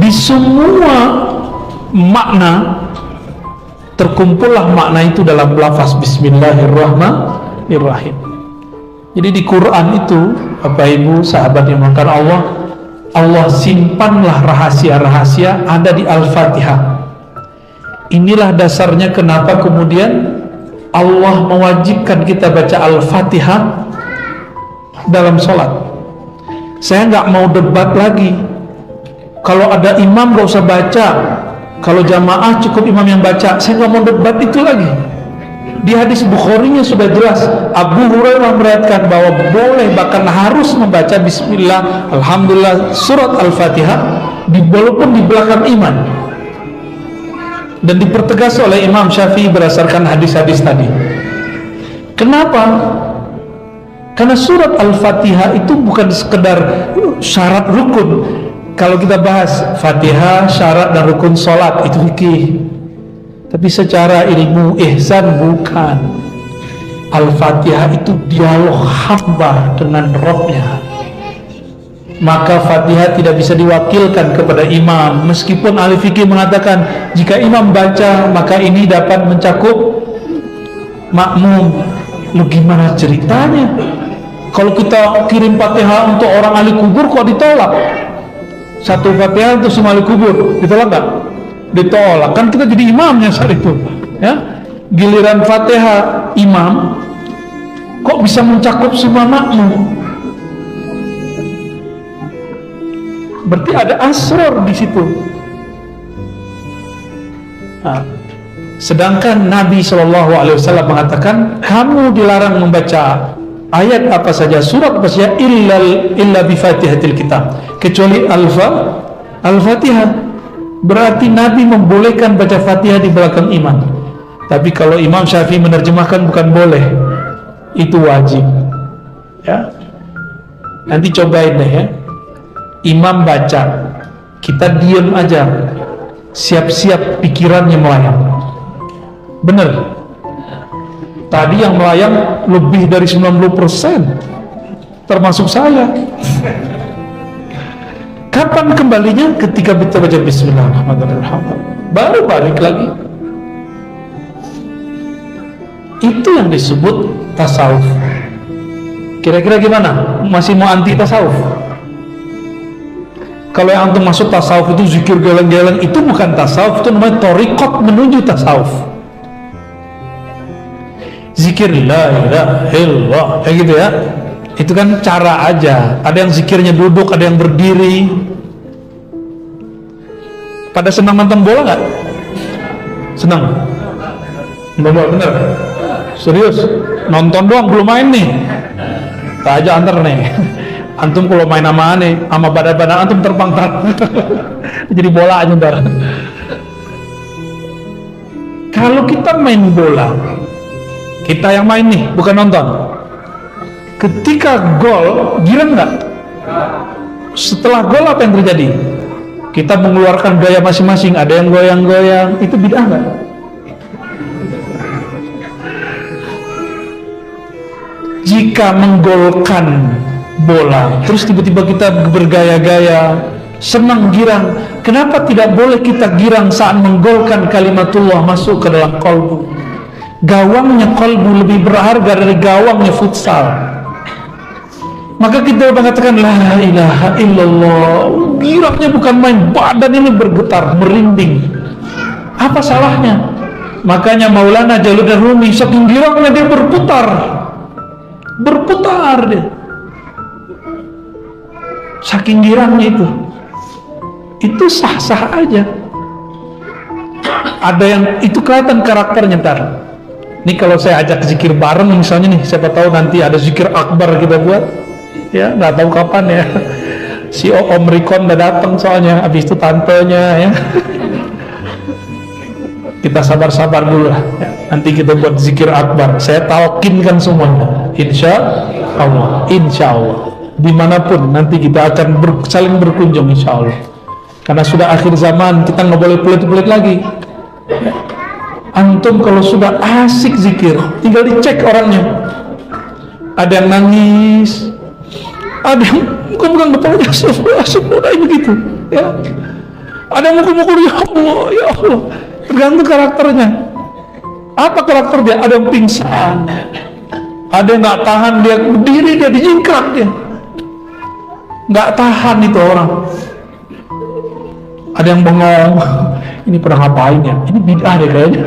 di semua makna terkumpullah makna itu dalam lafaz Bismillahirrahmanirrahim. Jadi di Quran itu, Bapak Ibu sahabat yang dimuliakan Allah, Allah simpanlah rahasia-rahasia ada di Al-Fatihah. Inilah dasarnya kenapa kemudian Allah mewajibkan kita baca Al-Fatihah dalam sholat. Saya nggak mau debat lagi. Kalau ada imam nggak usah baca, kalau jamaah cukup imam yang baca. Saya nggak mau debat itu lagi. Di hadis Bukhari-nya sudah jelas, Abu Hurairah meriwayatkan bahwa boleh bahkan harus membaca Bismillah, Alhamdulillah, surat Al-Fatihah walaupun di belakang iman. Dan dipertegas oleh Imam Syafi'i berdasarkan hadis-hadis tadi. Kenapa? Karena surat Al-Fatihah itu bukan sekedar syarat rukun. Kalau kita bahas Fatihah, syarat dan rukun sholat, itu fikih. Tapi secara ilmu ihsan bukan. Al-Fatihah itu dialog hamba dengan Rabb-nya. Maka Fatihah tidak bisa diwakilkan kepada imam. Meskipun ahli fikih mengatakan jika imam baca maka ini dapat mencakup makmum. Lu gimana ceritanya? Kalau kita kirim Fatihah untuk orang ahli kubur kok ditolak? Satu Fatihah untuk semua ahli kubur, ditolak nggak? Ditolak. Kan kita jadi imamnya saat itu, ya. Giliran Fatihah imam kok bisa mencakup semua makmum? Berarti ada asrar di situ. Nah, sedangkan Nabi SAW mengatakan kamu dilarang membaca ayat apa saja, surat apa saja, illa bi Fatihatil Kitab, kecuali Al-Fatihah. Berarti Nabi membolehkan baca Fatihah di belakang imam. Tapi kalau Imam Syafi'i menerjemahkan bukan boleh, itu wajib. Ya, nanti cobain deh ya. Imam baca, kita diam aja, siap-siap pikirannya melayang. Bener, tadi yang melayang lebih dari 90%, termasuk saya. Kapan kembalinya? Ketika kita baca Bismillahirrahmanirrahim, baru balik lagi. Itu yang disebut tasawuf. Kira-kira gimana? Masih mau anti tasawuf? Kalau yang antum masuk tasawuf itu zikir geleng-geleng, itu bukan tasawuf, itu namanya thariqat menuju tasawuf. Zikir la ilaha illallah, kayak gitu ya. Itu kan cara aja. Ada yang zikirnya duduk, ada yang berdiri. Pada senang nonton bola nggak? Senang? Nonton bola bener? Serius? Nonton doang, belum main nih. Tak aja antar nih. Antum kalau main sama aneh, sama badan-badan antum terbang jadi bola aja ntar. Kalau kita main bola, kita yang main nih, bukan nonton. Ketika gol, girang nggak? Setelah gol apa yang terjadi? Kita mengeluarkan gaya masing-masing, ada yang goyang-goyang, itu bid'ah nggak? Jika menggolkan bola, terus tiba-tiba kita bergaya-gaya, senang girang, kenapa tidak boleh kita girang saat menggolkan kalimatullah masuk ke dalam kolbu? Gawangnya kolbu lebih berharga dari gawangnya futsal. Maka kita mengatakan la ilaha illallah, girangnya bukan main, badan ini bergetar, merinding. Apa salahnya? Makanya Maulana Jalaluddin Rumi saking girangnya dia berputar dia. Saking girangnya itu sah-sah aja. Ada yang itu kelihatan karakternya ntar. Ini kalau saya ajak zikir bareng misalnya nih, siapa tahu nanti ada zikir akbar kita buat, ya nggak tahu kapan ya. Si Om Rikon udah datang soalnya, habis itu tantenya ya. Kita sabar-sabar dulu lah. Ya. Nanti kita buat zikir akbar. Saya talkinkan semuanya. Insya Allah. Dimanapun nanti kita akan saling berkunjung insya Allah. Karena sudah akhir zaman, kita nggak boleh pelit-pelit lagi. Antum kalau sudah asik zikir, tinggal dicek orangnya. Ada yang nangis, ada yang bukan kepalanya asik begitu, ya. Ada yang mukul-mukul, ya Allah, ya Allah. Tergantung karakternya. Apa karakter dia? Ada yang pingsan, ada yang nggak tahan, dia berdiri, dia dijingkrak, dia nggak tahan itu orang. Ada yang bengong, ini pernah ngapain ya? Ini bid'ah deh kayaknya.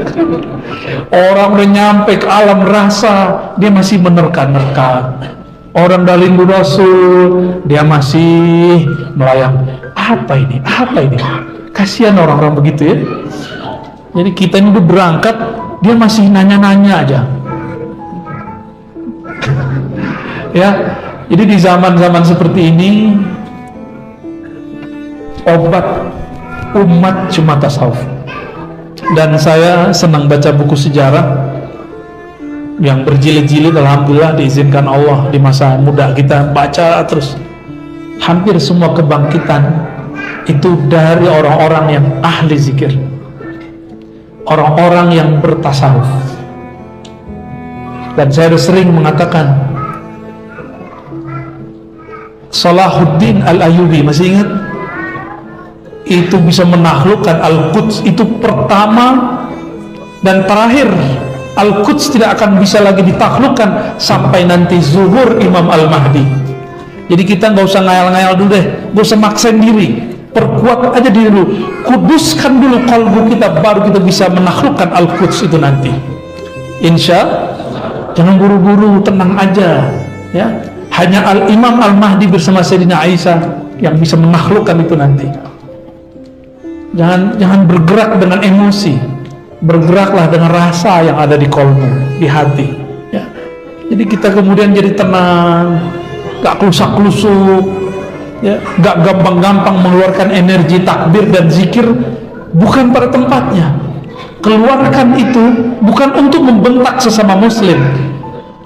Orang udah nyampe ke alam rasa, dia masih menerka-nerka. Orang dari Rasul, dia masih melayang. Apa ini? Apa ini? Kasihan orang-orang begitu ya. Jadi kita ini udah berangkat, dia masih nanya-nanya aja. Ya, jadi di zaman-zaman seperti ini, obat umat cuma tasawuf. Dan saya senang baca buku sejarah yang berjilid-jilid, alhamdulillah diizinkan Allah di masa muda kita baca terus. Hampir semua kebangkitan itu dari orang-orang yang ahli zikir, orang-orang yang bertasawuf. Dan saya sering mengatakan, Salahuddin Al-Ayyubi, masih ingat? Itu bisa menaklukkan Al-Quds, itu pertama dan terakhir. Al-Quds tidak akan bisa lagi ditaklukkan sampai nanti zuhur Imam Al-Mahdi. Jadi kita nggak usah ngayal-ngayal dulu deh, nggak usah maksain diri, perkuat aja diri dulu, kuduskan dulu kalbu kita, baru kita bisa menaklukkan Al-Quds itu nanti. Insya, jangan buru-buru, tenang aja ya. Hanya Al-Imam Al-Mahdi bersama Sayyidina Aisyah yang bisa menaklukkan itu nanti. Jangan bergerak dengan emosi, bergeraklah dengan rasa yang ada di kolbu, di hati ya. Jadi kita kemudian jadi tenang, gak klusak-klusuk ya, gak gampang-gampang mengeluarkan energi takbir dan zikir bukan pada tempatnya. Keluarkan itu bukan untuk membentak sesama muslim,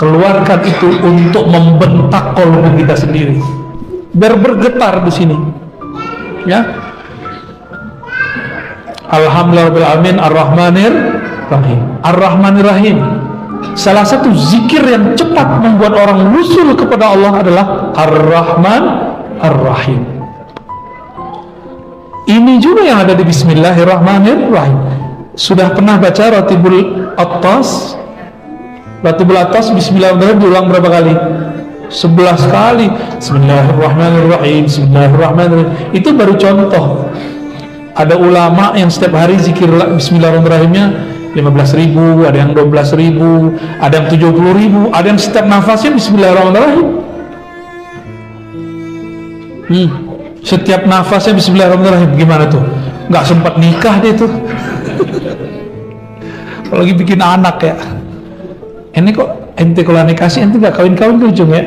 keluarkan itu untuk membentak kolbu kita sendiri biar bergetar di sini ya. Alhamdulillahirrahmanirrahim, Ar-Rahmanir-Rahim. Ar-Rahmanir-Rahim, salah satu zikir yang cepat membuat orang wusul kepada Allah adalah Ar-Rahman Ar-Rahim. Ini juga yang ada di Bismillahirrahmanirrahim. Sudah pernah baca Ratibul Attas? Ratibul Attas Bismillahirrahmanirrahim diulang berapa kali? 11 kali. Bismillahirrahmanirrahim, Bismillahirrahmanirrahim. Itu baru contoh. Ada ulama yang setiap hari zikir Bismillahirrahmanirrahimnya 15.000, ada yang 12.000, ada yang 70.000, ada yang setiap nafasnya Bismillahirrahmanirrahim. Setiap nafasnya Bismillahirrahmanirrahim. Gimana tuh? Nggak sempat nikah deh tuh. Apalagi bikin anak ya. Ini kok ente kalau aneh kasih ente nggak kawin-kawin ke ujung ya?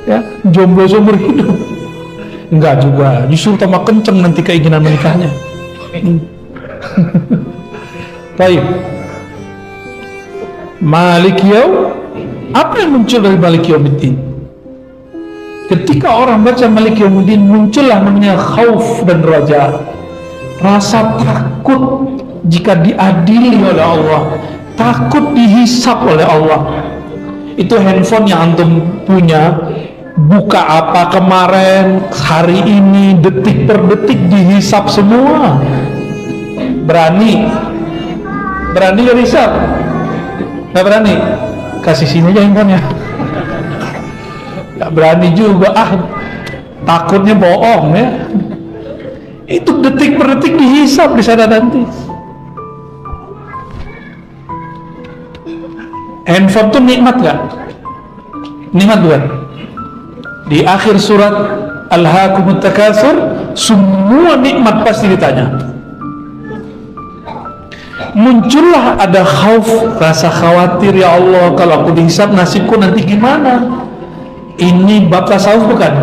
Ya, jomblo seumur hidup. Enggak juga, justru tambah kenceng nanti keinginan menikahnya. Baik. Malik Yaum, apa yang muncul dari Malik Yaumiddin? Ketika orang baca Malik Yaumiddin, muncullah namanya khauf dan raja, rasa takut jika diadili oleh Allah, takut dihisap oleh Allah. Itu handphone yang antum punya, buka apa kemarin, hari ini, detik per detik dihisap semua. Berani gak hisap? Gak berani? Kasih sini aja handphonenya. Gak berani juga, takutnya bohong ya. Itu detik per detik dihisap di sana nanti. Handphone tuh nikmat gak? Nikmat bukan? Di akhir surat Alhaakumut Takatsur, semua nikmat pasti ditanya. Muncullah ada khauf, rasa khawatir, ya Allah kalau aku dihisab nasibku nanti gimana. Ini bab tasawuf bukan?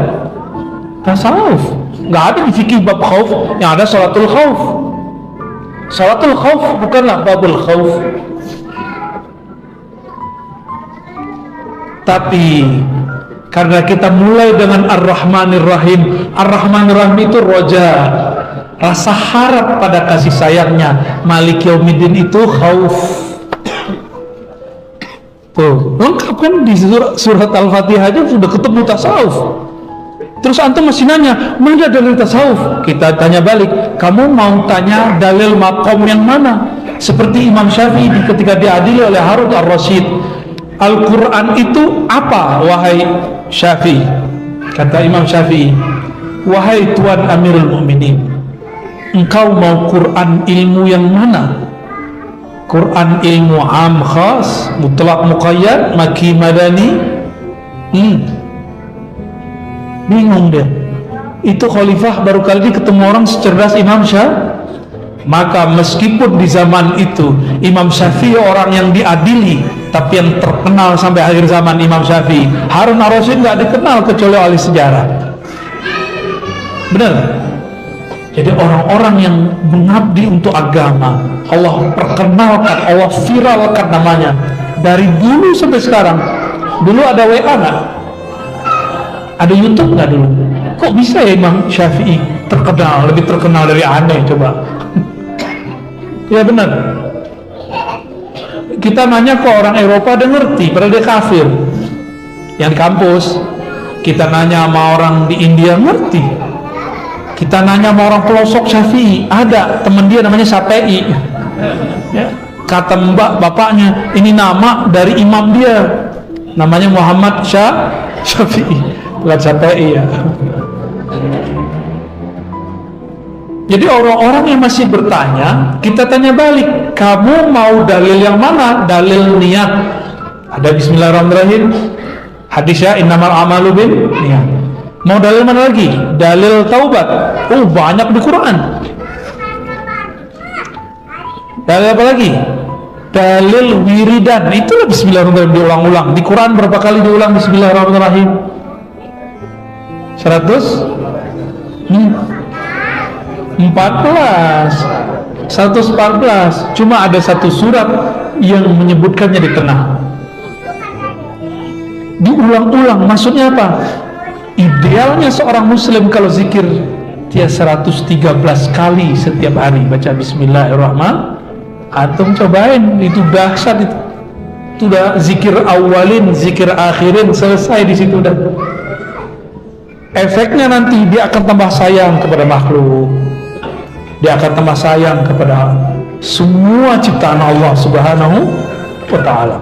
Tasawuf nggak ada di fikih bab khauf, yang ada sholatul khauf. Sholatul khauf bukanlah babul khauf. Tapi karena kita mulai dengan Ar-Rahmanir-Rahim, Ar-Rahmanir-Rahim itu roja, rasa harap pada kasih sayangnya. Malik Yaumiddin itu khauf. Tuh, lengkap kan di surat Al-Fatihah aja sudah ketemu tasawuf. Terus antum masih nanya, mana dalil tasawuf? Kita tanya balik, kamu mau tanya dalil makom yang mana? Seperti Imam Syafi'i ketika diadili oleh Harun ar-Rasyid, Al-Quran itu apa, wahai Syafi'i? Kata Imam Syafi'i, wahai Tuan Amirul Mukminin, engkau mau Quran ilmu yang mana? Quran ilmu am khas, mutlak muqayyad, maki madani? Bingung dia. Itu khalifah baru kali ini ketemu orang secerdas Imam Syafi'i. Maka meskipun di zaman itu Imam Syafi'i orang yang diadili, tapi yang terkenal sampai akhir zaman Imam Syafi'i, Harun ar-Rasyid nggak dikenal kecuali oleh sejarah. Benar. Jadi orang-orang yang mengabdi untuk agama, Allah perkenalkan, Allah viralkan namanya dari dulu sampai sekarang. Dulu ada WA nggak? Ada YouTube nggak dulu? Kok bisa ya Imam Syafi'i terkenal, lebih terkenal dari aneh? Coba. Ya benar. Kita nanya ke orang Eropa, dia ngerti, padahal dia kafir. Yang di kampus. Kita nanya sama orang di India, ngerti. Kita nanya sama orang pelosok Syafi'i, ada teman dia namanya Syafi'i. Ya. Kata mbak bapaknya, ini nama dari imam dia, namanya Muhammad Syafi'i, bukan Syafi'i ya. Jadi orang-orang yang masih bertanya, kita tanya balik, kamu mau dalil yang mana? Dalil niat. Ada Bismillahirrahmanirrahim, hadisnya innamal a'malu bin niat. Mau dalil mana lagi? Dalil taubat. Oh, banyak di Quran. Dalil apa lagi? Dalil wiridan. Itulah Bismillahirrahmanirrahim diulang-ulang. Di Quran berapa kali diulang Bismillahirrahmanirrahim? 114. Cuma ada satu surat yang menyebutkannya di tengah. Diulang-ulang, maksudnya apa? Idealnya seorang muslim kalau zikir dia 113 kali setiap hari baca Bismillahirrahmanirrahim. Antum cobain, itu dahsyat itu. Itu udah zikir awalin, zikir akhirin, selesai di situ udah. Efeknya nanti dia akan tambah sayang kepada makhluk. Dia akan tambah sayang kepada semua ciptaan Allah Subhanahu wa ta'ala.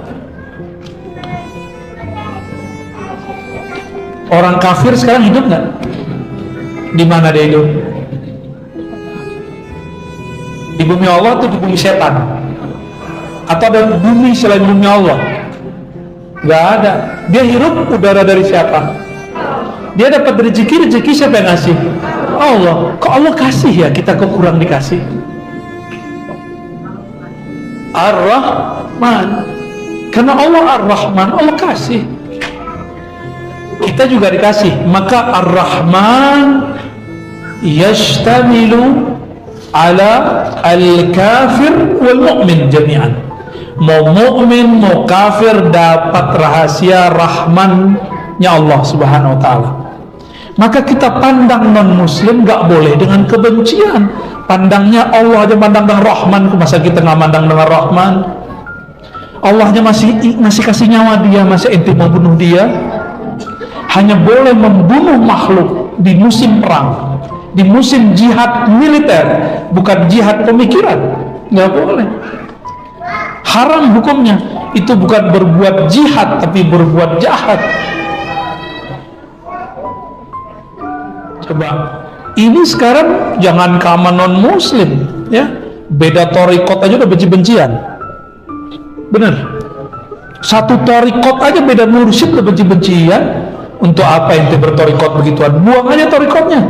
Orang kafir sekarang hidup nggak? Di mana dia hidup? Di bumi Allah atau di bumi setan? Atau ada bumi selain bumi Allah? Nggak ada. Dia hirup udara dari siapa? Dia dapat rezeki siapa yang ngasih? Allah. Kok Allah kasih ya, kita kok kurang dikasih? Ar-Rahman. Karena Allah Ar-Rahman, Allah kasih. Kita juga dikasih. Maka Ar-Rahman yashtamilu ala al-kafir wal mu'min jami'an. Mau mu'min, mau kafir dapat rahasia Rahmannya Allah Subhanahu wa ta'ala. Maka kita pandang non-muslim gak boleh dengan kebencian. Pandangnya Allah aja pandang dengan Rahman, masa kita gak pandang dengan Rahman? Allahnya masih kasih nyawa dia, masa ente mau bunuh dia? Hanya boleh membunuh makhluk di musim perang, di musim jihad militer, bukan jihad pemikiran. Gak boleh. Haram hukumnya. Itu bukan berbuat jihad, tapi berbuat jahat. Coba, ini sekarang jangan kaman non muslim ya, beda torikot aja udah benci-bencian. Bener, satu torikot aja beda mursyid udah benci-bencian. Untuk apa ente bertorikot begituan? Buang aja torikotnya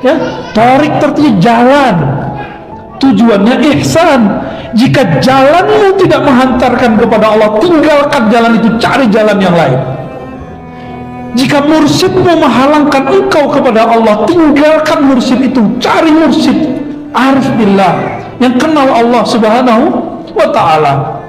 ya. Torik tertuju jalan, tujuannya ihsan. Jika jalanmu tidak menghantarkan kepada Allah, tinggalkan jalan itu, cari jalan yang lain. Jika mursyidmu menghalangkan engkau kepada Allah, tinggalkan mursyid itu, cari mursyid arif billah yang kenal Allah Subhanahu wa ta'ala.